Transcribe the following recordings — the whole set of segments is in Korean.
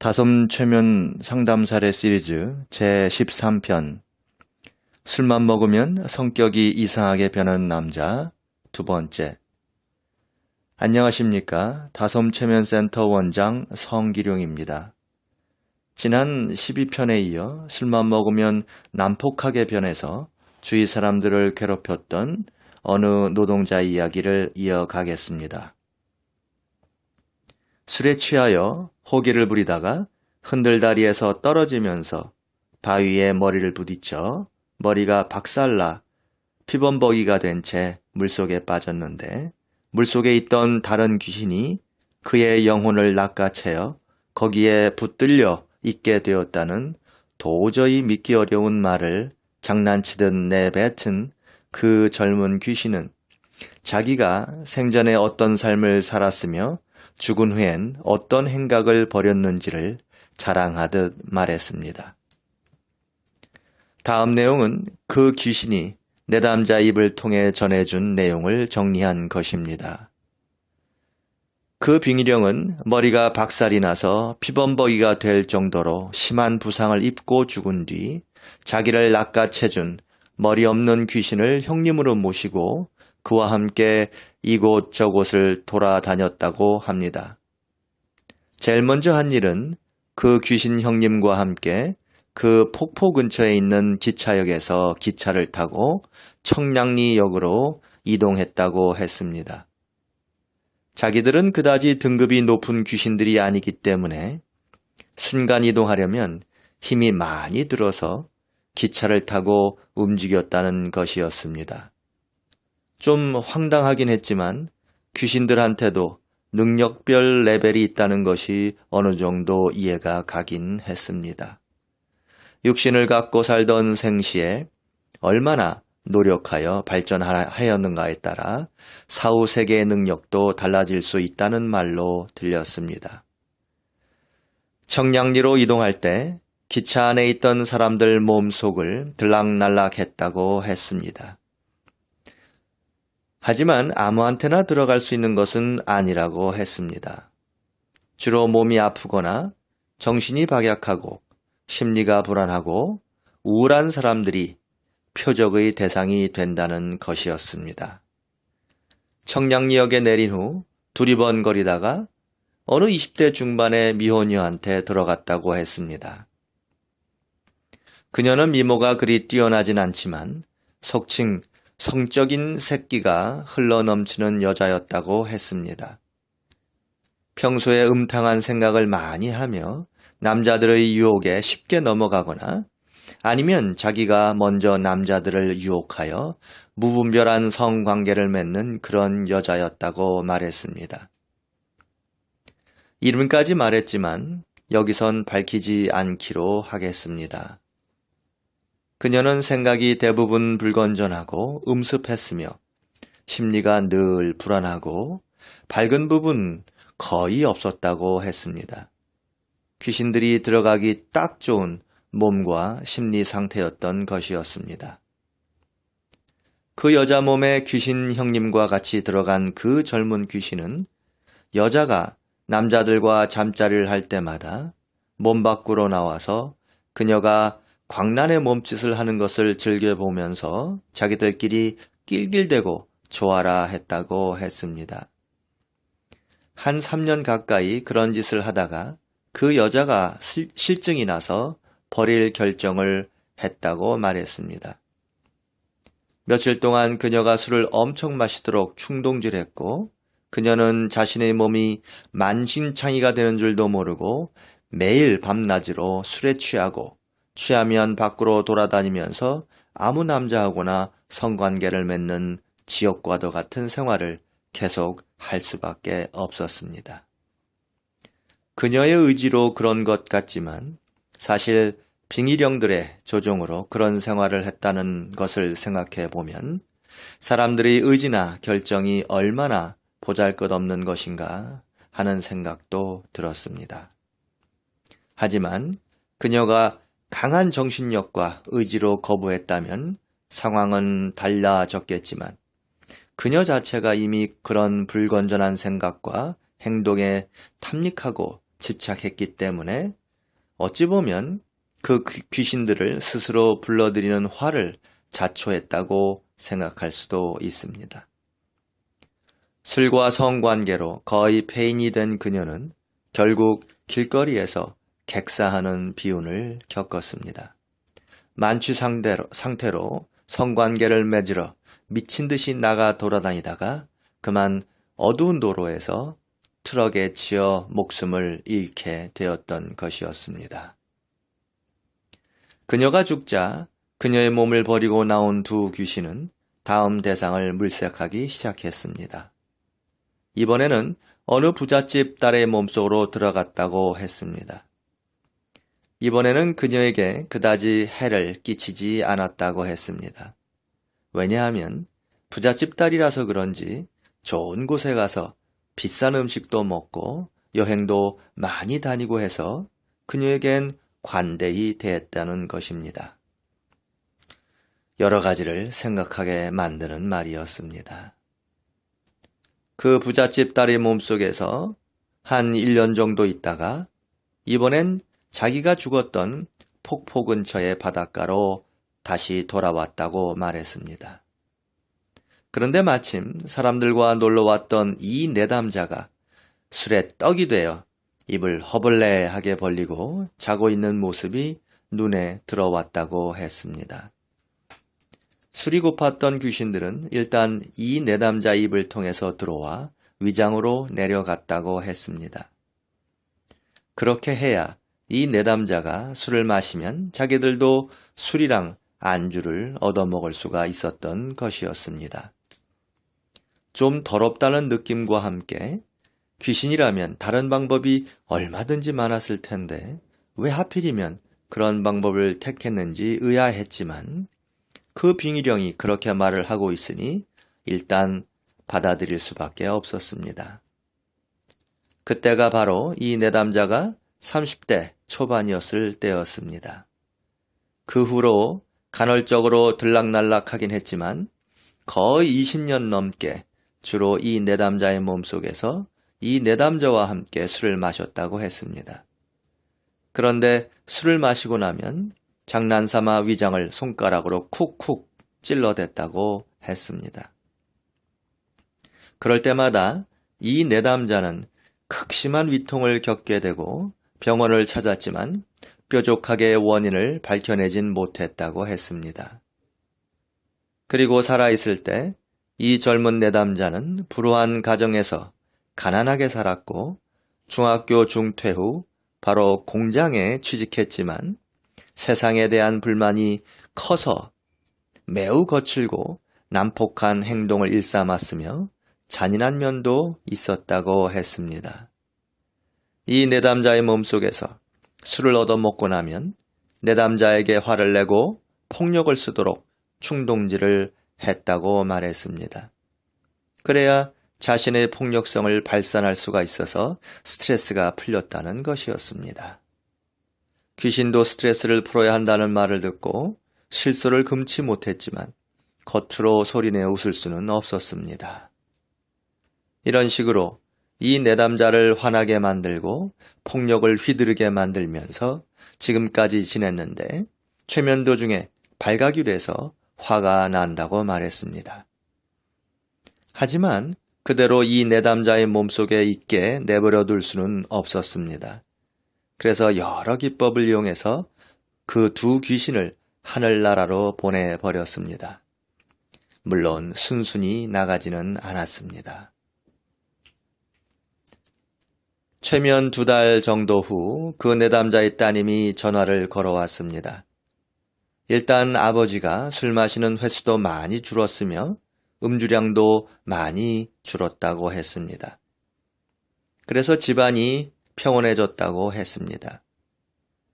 다솜 최면 상담 사례 시리즈 제13편 술만 먹으면 성격이 이상하게 변하는 남자 두 번째. 안녕하십니까. 다솜 최면 센터 원장 성기룡입니다. 지난 12편에 이어 술만 먹으면 난폭하게 변해서 주위 사람들을 괴롭혔던 어느 노동자 이야기를 이어가겠습니다. 술에 취하여 호기를 부리다가 흔들다리에서 떨어지면서 바위에 머리를 부딪혀 머리가 박살나 피범벅이가 된 채 물속에 빠졌는데 물속에 있던 다른 귀신이 그의 영혼을 낚아채어 거기에 붙들려 있게 되었다는 도저히 믿기 어려운 말을 장난치듯 내뱉은 그 젊은 귀신은 자기가 생전에 어떤 삶을 살았으며 죽은 후엔 어떤 행각을 벌였는지를 자랑하듯 말했습니다. 다음 내용은 그 귀신이 내담자 입을 통해 전해준 내용을 정리한 것입니다. 그 빙의령은 머리가 박살이 나서 피범벅이가 될 정도로 심한 부상을 입고 죽은 뒤 자기를 낚아채준 머리 없는 귀신을 형님으로 모시고 그와 함께 이곳 저곳을 돌아다녔다고 합니다. 제일 먼저 한 일은 그 귀신 형님과 함께 그 폭포 근처에 있는 기차역에서 기차를 타고 청량리역으로 이동했다고 했습니다. 자기들은 그다지 등급이 높은 귀신들이 아니기 때문에 순간 이동하려면 힘이 많이 들어서 기차를 타고 움직였다는 것이었습니다. 좀 황당하긴 했지만 귀신들한테도 능력별 레벨이 있다는 것이 어느 정도 이해가 가긴 했습니다. 육신을 갖고 살던 생시에 얼마나 노력하여 발전하였는가에 따라 사후 세계의 능력도 달라질 수 있다는 말로 들렸습니다. 청량리로 이동할 때 기차 안에 있던 사람들 몸속을 들락날락했다고 했습니다. 하지만 아무한테나 들어갈 수 있는 것은 아니라고 했습니다. 주로 몸이 아프거나 정신이 박약하고 심리가 불안하고 우울한 사람들이 표적의 대상이 된다는 것이었습니다. 청량리역에 내린 후 두리번거리다가 어느 20대 중반의 미혼녀한테 들어갔다고 했습니다. 그녀는 미모가 그리 뛰어나진 않지만 속칭 성적인 새끼가 흘러넘치는 여자였다고 했습니다. 평소에 음탕한 생각을 많이 하며 남자들의 유혹에 쉽게 넘어가거나 아니면 자기가 먼저 남자들을 유혹하여 무분별한 성관계를 맺는 그런 여자였다고 말했습니다. 이름까지 말했지만 여기선 밝히지 않기로 하겠습니다. 그녀는 생각이 대부분 불건전하고 음습했으며 심리가 늘 불안하고 밝은 부분 거의 없었다고 했습니다. 귀신들이 들어가기 딱 좋은 몸과 심리 상태였던 것이었습니다. 그 여자 몸에 귀신 형님과 같이 들어간 그 젊은 귀신은 여자가 남자들과 잠자리를 할 때마다 몸 밖으로 나와서 그녀가 광란의 몸짓을 하는 것을 즐겨보면서 자기들끼리 낄낄대고 좋아라 했다고 했습니다. 한 3년 가까이 그런 짓을 하다가 그 여자가 실증이 나서 버릴 결정을 했다고 말했습니다. 며칠 동안 그녀가 술을 엄청 마시도록 충동질했고 그녀는 자신의 몸이 만신창이가 되는 줄도 모르고 매일 밤낮으로 술에 취하고 취하면 밖으로 돌아다니면서 아무 남자하고나 성관계를 맺는 지옥과도 같은 생활을 계속 할 수밖에 없었습니다. 그녀의 의지로 그런 것 같지만 사실 빙의령들의 조종으로 그런 생활을 했다는 것을 생각해 보면 사람들의 의지나 결정이 얼마나 보잘것없는 것인가 하는 생각도 들었습니다. 하지만 그녀가 강한 정신력과 의지로 거부했다면 상황은 달라졌겠지만 그녀 자체가 이미 그런 불건전한 생각과 행동에 탐닉하고 집착했기 때문에 어찌 보면 그 귀신들을 스스로 불러들이는 화를 자초했다고 생각할 수도 있습니다. 술과 성관계로 거의 폐인이 된 그녀는 결국 길거리에서 객사하는 비운을 겪었습니다. 만취 상태로 성관계를 맺으러 미친 듯이 나가 돌아다니다가 그만 어두운 도로에서 트럭에 치여 목숨을 잃게 되었던 것이었습니다. 그녀가 죽자 그녀의 몸을 버리고 나온 두 귀신은 다음 대상을 물색하기 시작했습니다. 이번에는 어느 부잣집 딸의 몸속으로 들어갔다고 했습니다. 이번에는 그녀에게 그다지 해를 끼치지 않았다고 했습니다. 왜냐하면 부잣집 딸이라서 그런지 좋은 곳에 가서 비싼 음식도 먹고 여행도 많이 다니고 해서 그녀에겐 관대히 대했다는 것입니다. 여러 가지를 생각하게 만드는 말이었습니다. 그 부잣집 딸의 몸속에서 한 1년 정도 있다가 이번엔 자기가 죽었던 폭포 근처의 바닷가로 다시 돌아왔다고 말했습니다. 그런데 마침 사람들과 놀러왔던 이 내담자가 술에 떡이 되어 입을 허벌레하게 벌리고 자고 있는 모습이 눈에 들어왔다고 했습니다. 술이 고팠던 귀신들은 일단 이 내담자 입을 통해서 들어와 위장으로 내려갔다고 했습니다. 그렇게 해야 이 내담자가 술을 마시면 자기들도 술이랑 안주를 얻어먹을 수가 있었던 것이었습니다. 좀 더럽다는 느낌과 함께 귀신이라면 다른 방법이 얼마든지 많았을 텐데 왜 하필이면 그런 방법을 택했는지 의아했지만 그 빙의령이 그렇게 말을 하고 있으니 일단 받아들일 수밖에 없었습니다. 그때가 바로 이 내담자가 30대 초반이었을 때였습니다. 그 후로 간헐적으로 들락날락하긴 했지만 거의 20년 넘게 주로 이 내담자의 몸속에서 이 내담자와 함께 술을 마셨다고 했습니다. 그런데 술을 마시고 나면 장난삼아 위장을 손가락으로 쿡쿡 찔러댔다고 했습니다. 그럴 때마다 이 내담자는 극심한 위통을 겪게 되고 병원을 찾았지만 뾰족하게 원인을 밝혀내진 못했다고 했습니다. 그리고 살아있을 때 이 젊은 내담자는 불우한 가정에서 가난하게 살았고 중학교 중퇴 후 바로 공장에 취직했지만 세상에 대한 불만이 커서 매우 거칠고 난폭한 행동을 일삼았으며 잔인한 면도 있었다고 했습니다. 이 내담자의 몸속에서 술을 얻어먹고 나면 내담자에게 화를 내고 폭력을 쓰도록 충동질을 했다고 말했습니다. 그래야 자신의 폭력성을 발산할 수가 있어서 스트레스가 풀렸다는 것이었습니다. 귀신도 스트레스를 풀어야 한다는 말을 듣고 실소를 금치 못했지만 겉으로 소리내 웃을 수는 없었습니다. 이런 식으로 이 내담자를 화나게 만들고 폭력을 휘두르게 만들면서 지금까지 지냈는데 최면 도중에 발각이 돼서 화가 난다고 말했습니다. 하지만 그대로 이 내담자의 몸속에 있게 내버려 둘 수는 없었습니다. 그래서 여러 기법을 이용해서 그 두 귀신을 하늘나라로 보내버렸습니다. 물론 순순히 나가지는 않았습니다. 최면 2달 정도 후 그 내담자의 따님이 전화를 걸어왔습니다. 일단 아버지가 술 마시는 횟수도 많이 줄었으며 음주량도 많이 줄었다고 했습니다. 그래서 집안이 평온해졌다고 했습니다.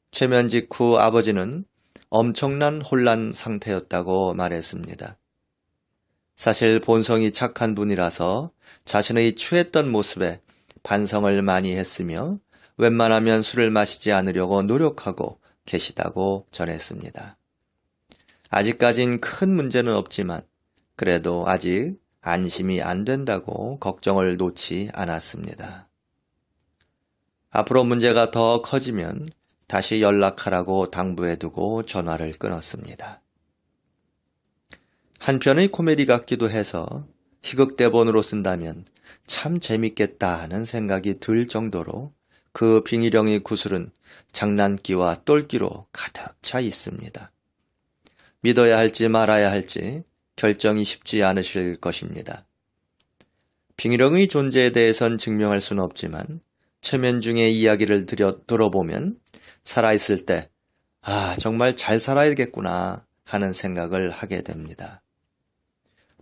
최면 직후 아버지는 엄청난 혼란 상태였다고 말했습니다. 사실 본성이 착한 분이라서 자신의 취했던 모습에 반성을 많이 했으며 웬만하면 술을 마시지 않으려고 노력하고 계시다고 전했습니다. 아직까진 큰 문제는 없지만 그래도 아직 안심이 안 된다고 걱정을 놓지 않았습니다. 앞으로 문제가 더 커지면 다시 연락하라고 당부해두고 전화를 끊었습니다. 한편의 코미디 같기도 해서 희극대본으로 쓴다면 참 재밌겠다 하는 생각이 들 정도로 그 빙의령의 구슬은 장난기와 똘끼로 가득 차 있습니다. 믿어야 할지 말아야 할지 결정이 쉽지 않으실 것입니다. 빙의령의 존재에 대해선 증명할 수는 없지만 최면중의 이야기를 들어보면 살아있을 때 정말 잘 살아야겠구나 하는 생각을 하게 됩니다.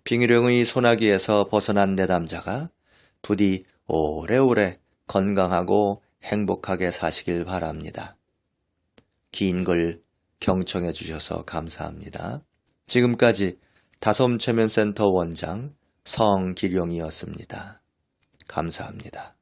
빙의령의 소나기에서 벗어난 내담자가 부디 오래오래 건강하고 행복하게 사시길 바랍니다. 긴 글 경청해 주셔서 감사합니다. 지금까지 다솜 최면센터 원장 성기룡이었습니다. 감사합니다.